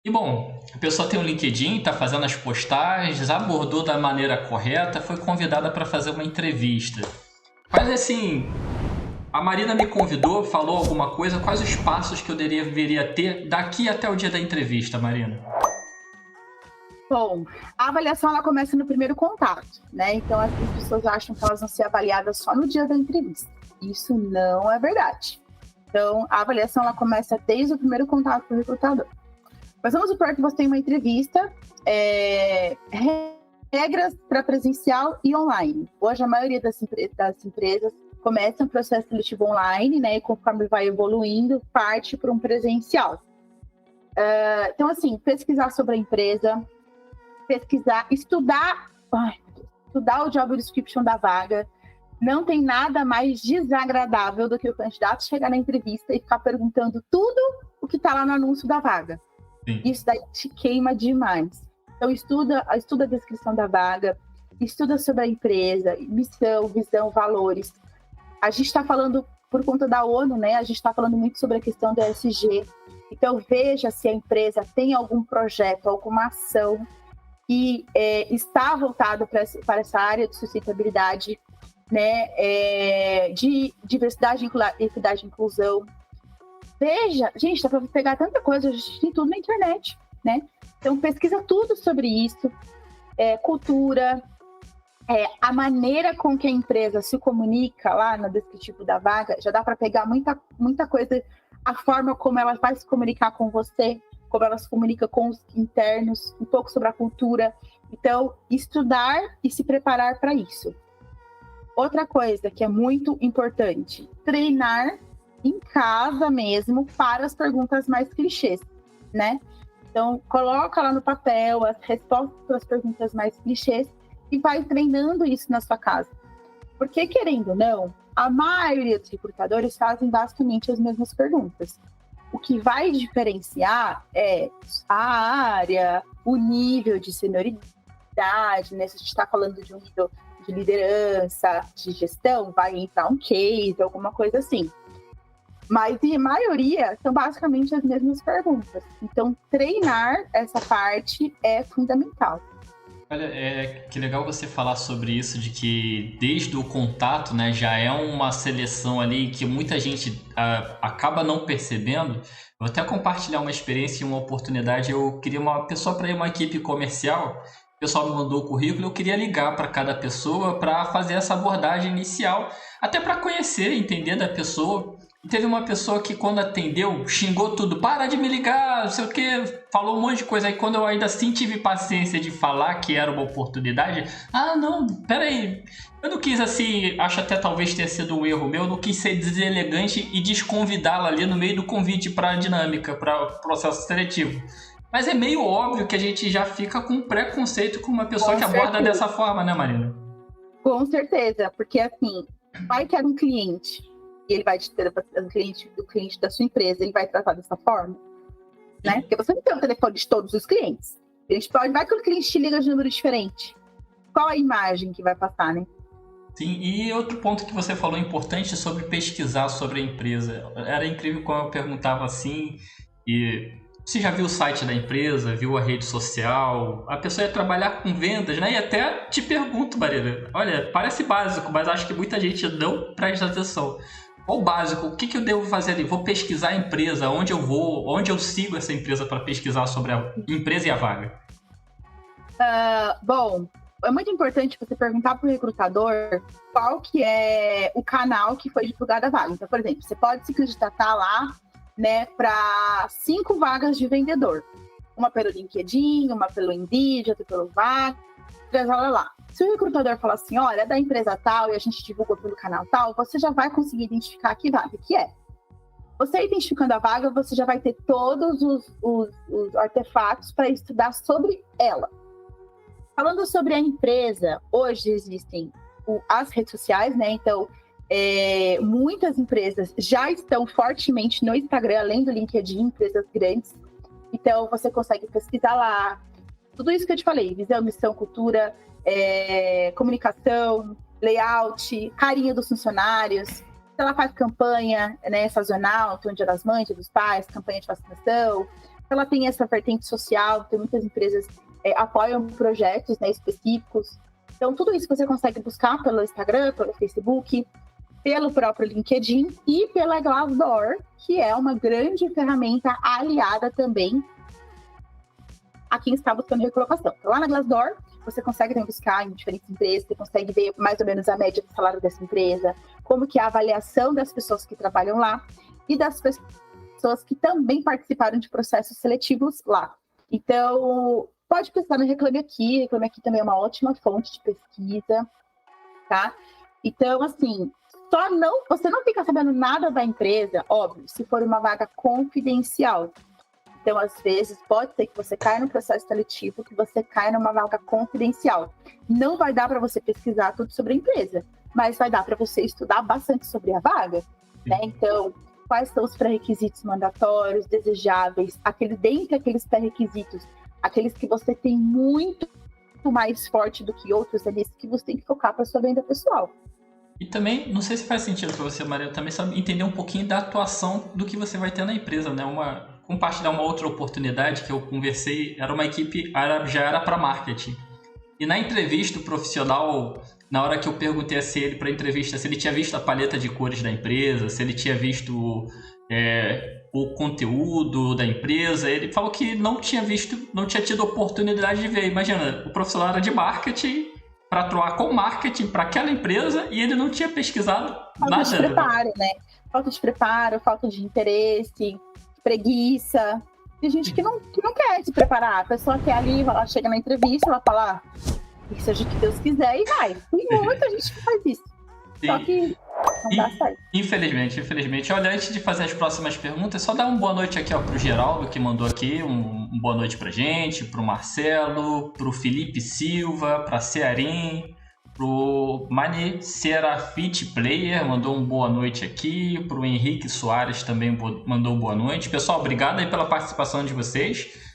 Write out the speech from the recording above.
E bom, a pessoa tem um LinkedIn, está fazendo as postagens, abordou da maneira correta, foi convidada para fazer uma entrevista. Mas assim, a Marina me convidou, falou alguma coisa, quais os passos que eu deveria ter daqui até o dia da entrevista, Marina? Bom, a avaliação ela começa no primeiro contato, né? Então as pessoas acham que elas vão ser avaliadas só no dia da entrevista. Isso não é verdade. Então a avaliação ela começa desde o primeiro contato com o recrutador. Mas vamos supor que você tem uma entrevista, regras para presencial e online. Hoje a maioria das empresas começa um processo seletivo online, né? E conforme vai evoluindo, parte para um presencial. Então assim, pesquisar sobre a empresa, estudar o job description da vaga. Não tem nada mais desagradável do que o candidato chegar na entrevista e ficar perguntando tudo o que está lá no anúncio da vaga. Sim. Isso daí te queima demais. Então, estuda a descrição da vaga, estuda sobre a empresa, missão, visão, valores. A gente está falando, por conta da ONU, né? A gente está falando muito sobre a questão do ESG. Então, veja se a empresa tem algum projeto, alguma ação que está voltado para essa área de sustentabilidade, né, de diversidade, equidade e inclusão. Veja, gente, dá para pegar tanta coisa, a gente tem tudo na internet, né? Então, pesquisa tudo sobre isso, cultura, a maneira com que a empresa se comunica lá no descritivo da vaga, já dá para pegar muita coisa, a forma como ela vai se comunicar com você, como ela se comunica com os internos, um pouco sobre a cultura. Então, estudar e se preparar para isso. Outra coisa que é muito importante, treinar em casa mesmo para as perguntas mais clichês, né? Então, coloca lá no papel as respostas para as perguntas mais clichês e vai treinando isso na sua casa. Porque, querendo ou não, a maioria dos recrutadores fazem basicamente as mesmas perguntas. O que vai diferenciar é a área, o nível de senioridade, né? Se a gente está falando de um nível de liderança, de gestão, vai entrar um case, alguma coisa assim. Mas, a maioria, são basicamente as mesmas perguntas. Então, treinar essa parte é fundamental. Olha, que legal você falar sobre isso, de que desde o contato, né, já é uma seleção ali que muita gente acaba não percebendo. Vou até compartilhar uma experiência e uma oportunidade. Eu queria uma pessoa para ir uma equipe comercial. O pessoal me mandou o currículo, eu queria ligar para cada pessoa para fazer essa abordagem inicial, até para conhecer, entender da pessoa. E teve uma pessoa que, quando atendeu, xingou tudo. Para de me ligar, não sei o que. Falou um monte de coisa. Aí, quando eu ainda assim tive paciência de falar que era uma oportunidade. Ah, não, peraí. Eu não quis assim, acho até talvez tenha sido um erro meu. Eu não quis ser deselegante e desconvidá-la ali no meio do convite para a dinâmica, para o processo seletivo. Mas é meio óbvio que a gente já fica com preconceito com uma pessoa que aborda dessa forma, né, Marina? Com certeza, porque assim, vai que era um cliente e ele vai te ter o cliente da sua empresa, ele vai tratar dessa forma, né? Porque você não tem o telefone de todos os clientes. Vai que o cliente te liga de número diferente. Qual a imagem que vai passar, né? Sim, e outro ponto que você falou importante sobre pesquisar sobre a empresa. Era incrível quando eu perguntava assim, e você já viu o site da empresa, viu a rede social? A pessoa ia trabalhar com vendas, né? E até te pergunto, Marina, olha, parece básico, mas acho que muita gente não presta atenção. Qual o básico? O que eu devo fazer ali? Vou pesquisar a empresa, onde eu vou, onde eu sigo essa empresa para pesquisar sobre a empresa e a vaga? Bom, é muito importante você perguntar para o recrutador qual que é o canal que foi divulgada a vaga. Então, por exemplo, você pode se candidatar lá, né, para 5 vagas de vendedor. Uma pelo LinkedIn, uma pelo Indeed, outra pelo Vagas, olha lá. Se o recrutador falar assim, olha, é da empresa tal e a gente divulga pelo canal tal, você já vai conseguir identificar que vaga que é. Você identificando a vaga, você já vai ter todos os artefatos para estudar sobre ela. Falando sobre a empresa, hoje existem as redes sociais, né? Então, muitas empresas já estão fortemente no Instagram, além do LinkedIn, empresas grandes. Então, você consegue pesquisar lá. Tudo isso que eu te falei, visão, missão, cultura, comunicação, layout, carinho dos funcionários. Ela faz campanha, né, sazonal, então Dia das Mães, Dia dos Pais, campanha de vacinação. ela tem essa vertente social, tem muitas empresas apoiam projetos, né, específicos. Então, tudo isso você consegue buscar pelo Instagram, pelo Facebook, pelo próprio LinkedIn e pela Glassdoor, que é uma grande ferramenta aliada também a quem está buscando recolocação. Então, lá na Glassdoor, você consegue também buscar em diferentes empresas, você consegue ver mais ou menos a média do salário dessa empresa, como que é a avaliação das pessoas que trabalham lá e das pessoas que também participaram de processos seletivos lá. Então, pode pesquisar no Reclame Aqui também é uma ótima fonte de pesquisa, tá? Então, assim, você não fica sabendo nada da empresa, óbvio, se for uma vaga confidencial. Então, às vezes, pode ser que você caia no processo seletivo, que você caia numa vaga confidencial. Não vai dar para você pesquisar tudo sobre a empresa, mas vai dar para você estudar bastante sobre a vaga, né? Então, quais são os pré-requisitos mandatórios, desejáveis, dentre aqueles pré-requisitos, aqueles que você tem muito mais forte do que outros, é nesse que você tem que focar para sua venda pessoal. E também, não sei se faz sentido para você, Maria, também sabe entender um pouquinho da atuação do que você vai ter na empresa, né? Compartilhar uma outra oportunidade que eu conversei, era uma equipe, já era para marketing. E na entrevista, o profissional, na hora que eu perguntei a ele para a entrevista, se ele tinha visto a paleta de cores da empresa, se ele tinha visto o conteúdo da empresa, ele falou que não tinha tido oportunidade de ver. Imagina, o profissional era de marketing para atuar com marketing para aquela empresa e ele não tinha pesquisado nada. Falta de preparo, né? Falta de preparo, falta de interesse, preguiça. Tem gente que não quer se preparar. A pessoa quer ali, ela chega na entrevista, ela fala, que seja o que Deus quiser e vai. Tem muita gente que faz isso. Sim. Só que não dá certo. Infelizmente. Olha, antes de fazer as próximas perguntas, só dar uma boa noite aqui pro Geraldo, que mandou aqui um boa noite pra gente, pro Marcelo, pro Felipe Silva, pra Cearim, pro Mani Serafite Player, mandou um boa noite aqui, pro Henrique Soares também mandou boa noite. Pessoal, obrigado aí pela participação de vocês.